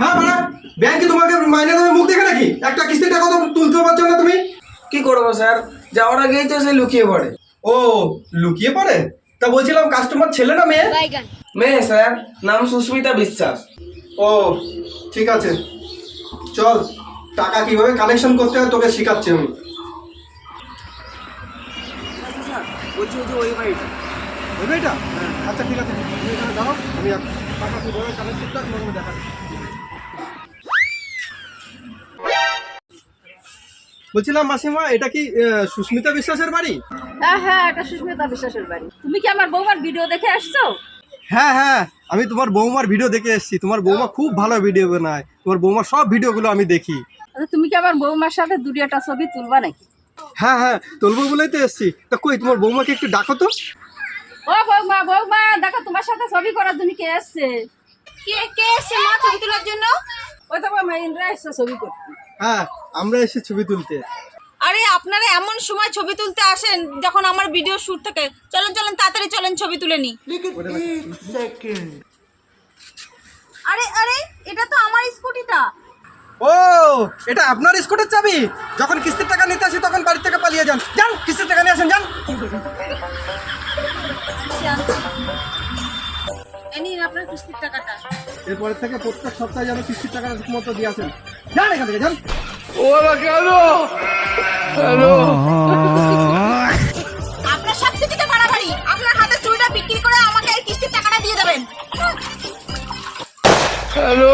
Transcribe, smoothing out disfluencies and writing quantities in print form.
হ্যাঁ মানে ব্যাংকে তোমাকে মাইনে দেবে মুখ দেখে নাকি? একটা কিস্তির টাকা তো তুলতে পারছো না তুমি। কি করবো স্যার, যাওয়ার আগেই তো সে লুকিয়ে পড়ে। ও লুকিয়ে পড়ে? তা বলছিলাম কাস্টমার ছেলে না মেয়ে? মেয়ে স্যার, নাম সুস্মিতা বিশ্বাস। ও ঠিক আছে, চল টাকা কিভাবে কালেকশন করতে হয় তোকে শেখাচ্ছি আমি। বলছি ওই যে ওই বাড়িটা। ওই মেয়েটা? আচ্ছা ঠিক আছে, তুমি এখানে দাঁড়াও, আমি টাকা কিভাবে কালেক্ট করতে হয় তোমাকে দেখাচ্ছি। বলছিলাম মাসিমা, এটা কি সুস্মিতা বিশ্বাসের বাড়ি? হ্যাঁ হ্যাঁ, এটা সুস্মিতা বিশ্বাসের বাড়ি। তুমি কি আমার বৌমার ভিডিও দেখে আসছো? হ্যাঁ হ্যাঁ, আমি তোমার বৌমার ভিডিও দেখে এসেছি। তোমার বৌমা খুব ভালো ভিডিও বানায়, তোমার বৌমার সব ভিডিওগুলো আমি দেখি। আচ্ছা, তুমি কি আমার বৌমার সাথে দুটো ছবি তুলবা নাকি? হ্যাঁ হ্যাঁ, তুলবো বলেই তো এসেছি। তা কই তোমার বৌমাকে একটু ডাকো তো। ও বৌমা, বৌমা দেখো তোমার সাথে ছবি করার জন্য কে এসছে। কে এসছে মা ছবি তোলার জন্য? ওই তো বৌমা ইন্দ্রা এসছে ছবি করতে। হ্যাঁ, আমরা এসে ছবি তুলতে। আরে আপনারা এমন সময় ছবি তুলতে আসেন যখন আমার ভিডিও শুট থাকে। চলেন চলেন তাড়াতাড়ি চলেন ছবি তুলে নি। আরে আরে, এটা তো আমার স্কুটিটা। ও এটা আপনার স্কুটির চাবি? যখন কিস্তির টাকা নিতে আসি তখন বাড়ি থেকে পালিয়ে যান। যান কিস্তির টাকা নিয়ে আসেন, যান। এই নিন আপনার কিস্তির টাকাটা। এরপরের থেকে প্রত্যেক সপ্তাহে যেন কিস্তির টাকাটা ঠিক মতো দিয়ে আসেন। যান এখান থেকে, যান। আপনার সব কিছুতে বাড়াবাড়ি। আপনার হাতে চুড়িটা বিক্রি করে আমাকে এই কিস্তির টাকাটা দিয়ে দেবেন। হ্যালো